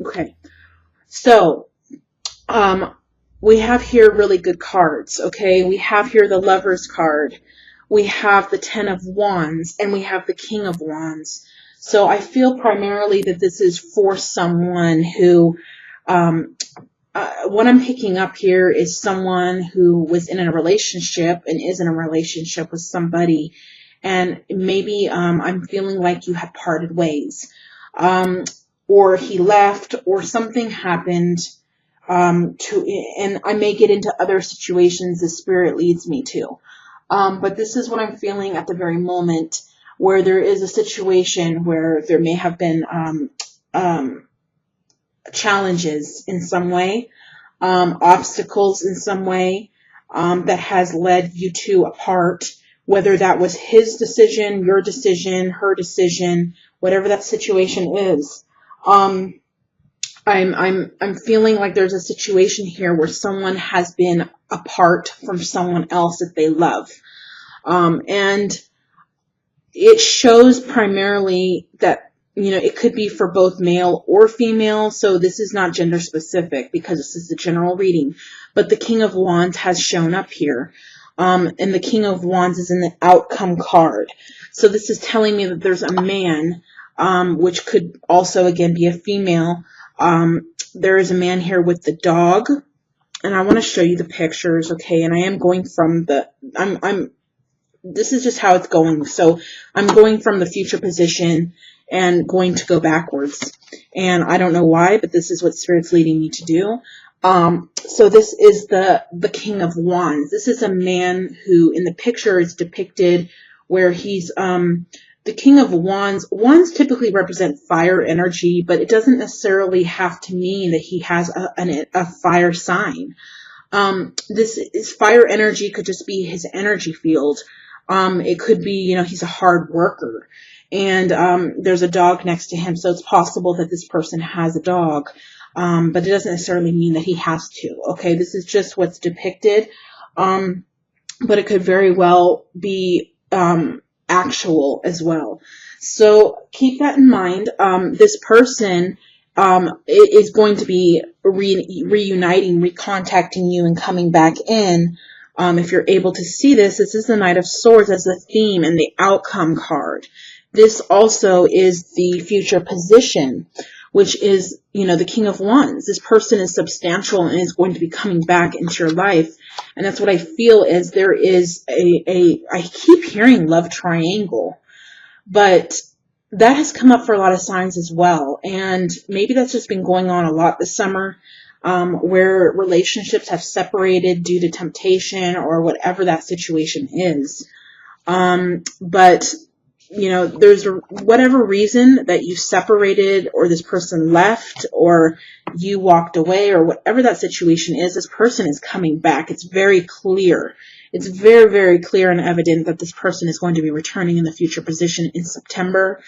Okay. So, we have here really good cards, okay? We have here the Lover's card. We have the Ten of Wands, and we have the King of Wands. So I feel primarily that this is for someone who, what I'm picking up here is someone who was in a relationship and is in a relationship with somebody, and maybe I'm feeling like you had parted ways, or he left, or something happened, and I may get into other situations the spirit leads me to. But this is what I'm feeling at the very moment, where there is a situation where there may have been challenges in some way, obstacles in some way, that has led you two apart, whether that was his decision, your decision, her decision, whatever that situation is. I'm feeling like there's a situation here where someone has been apart from someone else that they love. And it shows primarily that, it could be for both male or female. So this is not gender specific because this is a general reading, but the King of Wands has shown up here. And the King of Wands is in the outcome card. So this is telling me that there's a man, which could also again be a female. There is a man here with the dog, and I want to show you the pictures, okay? And I am going from this is just how it's going. So I'm going from the future position and going to go backwards. And I don't know why, but this is what Spirit's leading me to do. So this is the King of Wands. This is a man who in the picture is depicted where he's, the King of Wands. Wands typically represent fire energy, but it doesn't necessarily have to mean that he has a fire sign. This is fire energy, could just be his energy field. It could be, he's a hard worker, and there's a dog next to him, so it's possible that this person has a dog, but it doesn't necessarily mean that he has to. Okay, this is just what's depicted, but it could very well be actual as well. So keep that in mind. This person is going to be reuniting, recontacting you, and coming back in. If you're able to see this, this is the Knight of Swords as the theme and the outcome card. This also is the future position, which is, the King of Wands. This person is substantial and is going to be coming back into your life. And that's what I feel is there is I keep hearing love triangle, but that has come up for a lot of signs as well. And maybe that's just been going on a lot this summer, where relationships have separated due to temptation or whatever that situation is. But, there's whatever reason that you separated, or this person left, or you walked away, or whatever that situation is, this person is coming back. It's very clear. It's very, very clear and evident that this person is going to be returning in the future position in September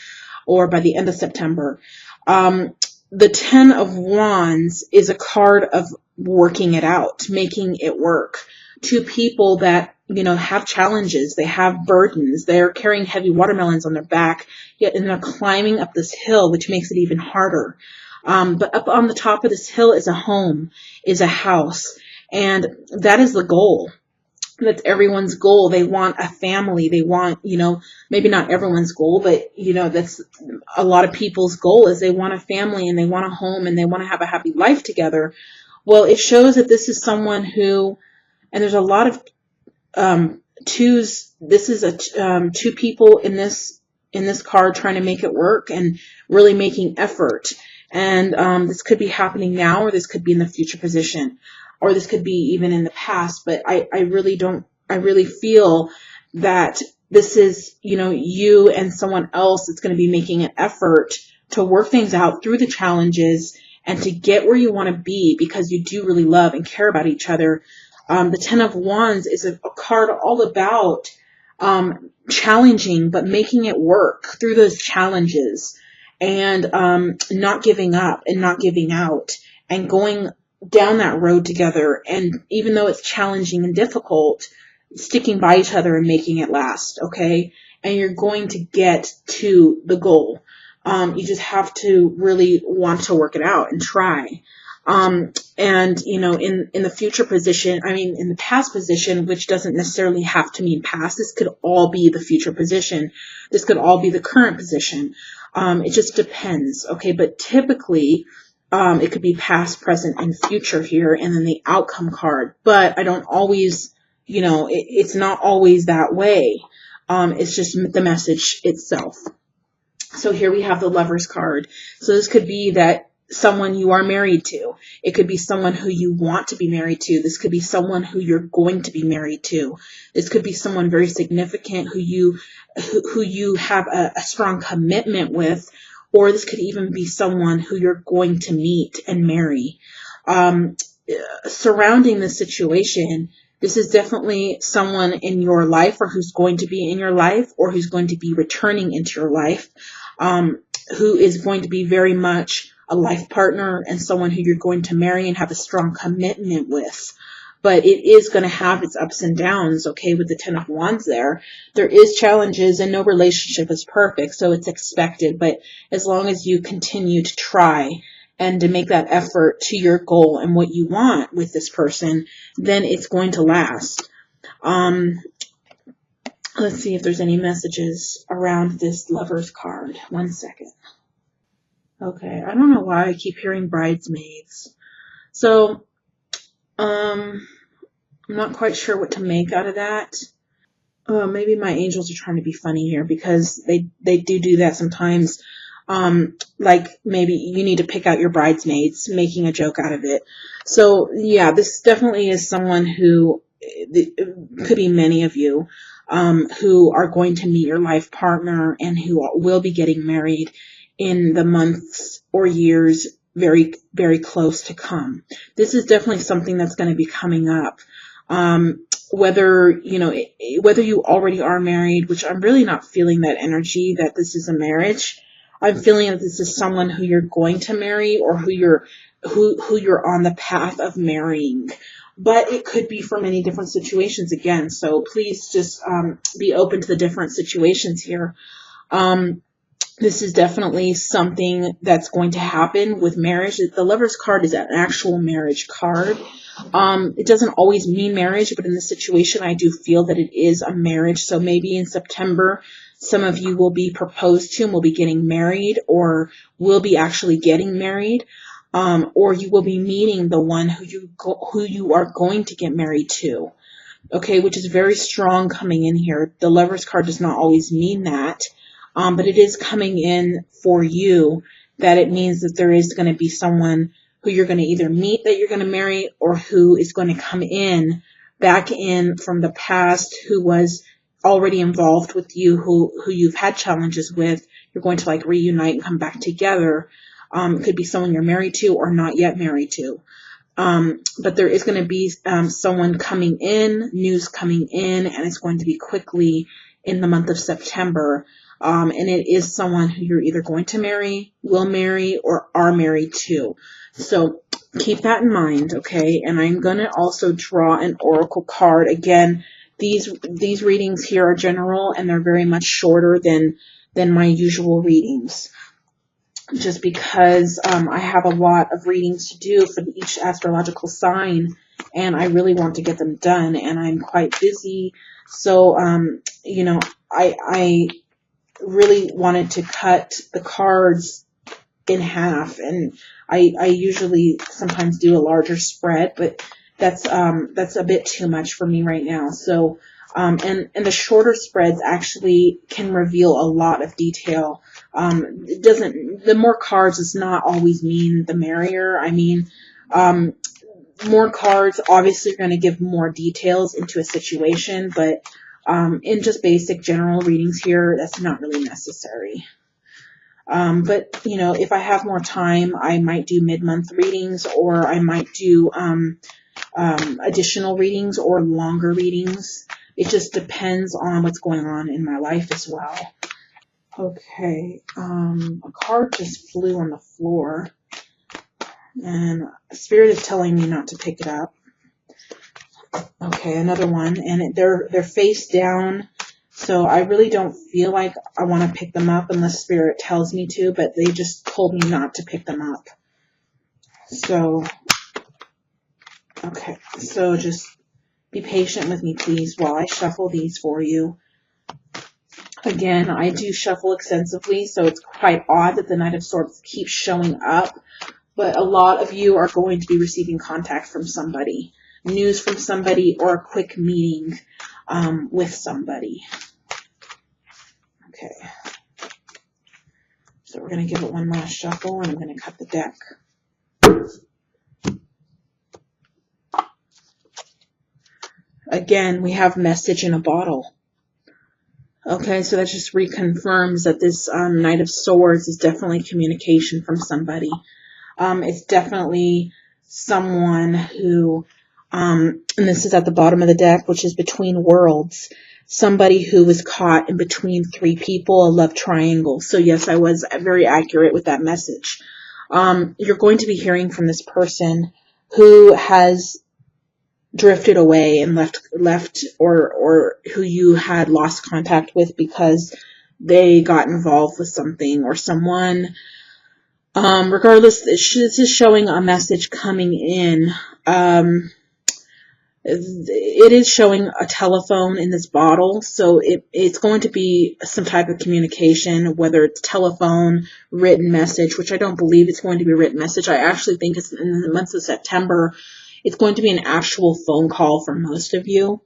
or by the end of September. The Ten of Wands is a card of working it out, making it work. Two people that, have challenges, they have burdens, they're carrying heavy watermelons on their back, yet and they're climbing up this hill, which makes it even harder. But up on the top of this hill is a home, is a house, and that is the goal. That's everyone's goal. They want a family. They want, maybe not everyone's goal, but, that's a lot of people's goal is they want a family and they want a home and they want to have a happy life together. Well, it shows that this is someone who, and there's a lot of twos. This is two people in this card trying to make it work and really making effort. And this could be happening now, or this could be in the future position, or this could be even in the past. But I really feel that this is, you and someone else that's going to be making an effort to work things out through the challenges and to get where you want to be, because you do really love and care about each other. The Ten of Wands is a card all about challenging, but making it work through those challenges, and not giving up and not giving out, and going down that road together. And even though it's challenging and difficult, sticking by each other and making it last, okay? And you're going to get to the goal. You just have to really want to work it out and try. And, you know, in the future position, I mean, in the past position, which doesn't necessarily have to mean past, this could all be the future position. This could all be the current position. It just depends. Okay. But typically, it could be past, present, and future here, and then the outcome card. But I don't always, you know, it's not always that way. It's just the message itself. So here we have the Lovers card. So this could be that someone you are married to. It could be someone who you want to be married to. This could be someone who you're going to be married to. This could be someone very significant who you have a strong commitment with, or this could even be someone who you're going to meet and marry. Surrounding this situation, this is definitely someone in your life, or who's going to be in your life, or who's going to be returning into your life, who is going to be very much a life partner and someone who you're going to marry and have a strong commitment with. But it is going to have its ups and downs, okay, with the Ten of Wands there. There is challenges, and no relationship is perfect, so it's expected. But as long as you continue to try and to make that effort to your goal and what you want with this person, then it's going to last. Let's see if there's any messages around this Lovers card. 1 second. Okay, I don't know why I keep hearing bridesmaids. So, I'm not quite sure what to make out of that. Maybe my angels are trying to be funny here, because they do that sometimes. Like maybe you need to pick out your bridesmaids, making a joke out of it. So yeah, this definitely is someone who, could be many of you, who are going to meet your life partner and who will be getting married in the months or years very, very close to come. This is definitely something that's going to be coming up. Whether you already are married, which I'm really not feeling that energy that this is a marriage. I'm feeling that this is someone who you're going to marry, or who you're on the path of marrying. But it could be for many different situations again. So please just be open to the different situations here. This is definitely something that's going to happen with marriage. The Lovers card is an actual marriage card. It doesn't always mean marriage, but in this situation, I do feel that it is a marriage. So maybe in September, some of you will be proposed to and will be getting married, or will be actually getting married, or you will be meeting the one who you are going to get married to. Okay, which is very strong coming in here. The Lovers card does not always mean that. But it is coming in for you, that it means that there is going to be someone who you're going to either meet that you're going to marry, or who is going to come back in from the past, who was already involved with you, who you've had challenges with. You're going to like reunite and come back together. It could be someone you're married to or not yet married to. But there is going to be someone coming in, news coming in, and it's going to be quickly in the month of September. And it is someone who you're either going to marry, will marry, or are married to. So keep that in mind, okay? And I'm going to also draw an oracle card. Again, these readings here are general, and they're very much shorter than my usual readings. Just because I have a lot of readings to do for each astrological sign, and I really want to get them done, and I'm quite busy. So, I really wanted to cut the cards in half, and I usually sometimes do a larger spread, but that's a bit too much for me right now. So, and the shorter spreads actually can reveal a lot of detail. The more cards does not always mean the merrier. I mean, more cards obviously are going to give more details into a situation, but in just basic general readings here, that's not really necessary. But, if I have more time, I might do mid-month readings, or I might do additional readings or longer readings. It just depends on what's going on in my life as well. Okay, a card just flew on the floor, and Spirit is telling me not to pick it up. Okay, another one, and they're face down, So I really don't feel like I want to pick them up unless Spirit tells me to, but they just told me not to pick them up. So, okay, so just be patient with me, please, while I shuffle these for you. Again, I do shuffle extensively, so it's quite odd that the Knight of Swords keeps showing up, but a lot of you are going to be receiving contact from somebody, news from somebody, or a quick meeting with somebody. Okay, so we're going to give it one last shuffle, and I'm going to cut the deck. Again, we have message in a bottle. Okay, so that just reconfirms that this Knight of Swords is definitely communication from somebody. It's definitely someone who, and this is at the bottom of the deck, which is between worlds. Somebody who was caught in between three people, a love triangle. So yes, I was very accurate with that message. You're going to be hearing from this person who has drifted away and left or who you had lost contact with because they got involved with something or someone. Regardless, this is showing a message coming in. It is showing a telephone in this bottle, so it's going to be some type of communication, whether it's telephone, written message, which I don't believe it's going to be a written message. I actually think it's in the month of September. It's going to be an actual phone call for most of you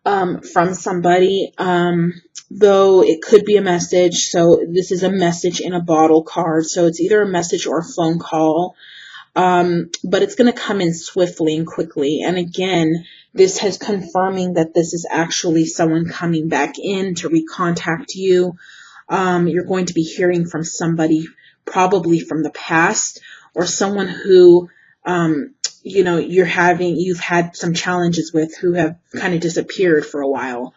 from somebody, though it could be a message. So this is a message in a bottle card. So it's either a message or a phone call, but it's going to come in swiftly and quickly. And again, this is confirming that this is actually someone coming back in to recontact you. You're going to be hearing from somebody probably from the past or someone who you've had some challenges with, who have kind of disappeared for a while.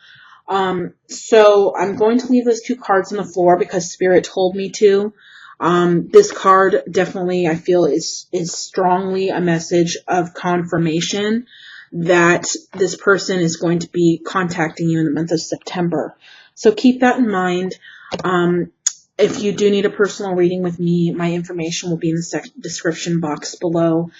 So I'm going to leave those two cards on the floor because Spirit told me to. This card definitely, I feel, is strongly a message of confirmation that this person is going to be contacting you in the month of September. So keep that in mind. If you do need a personal reading with me, my information will be in the description box below.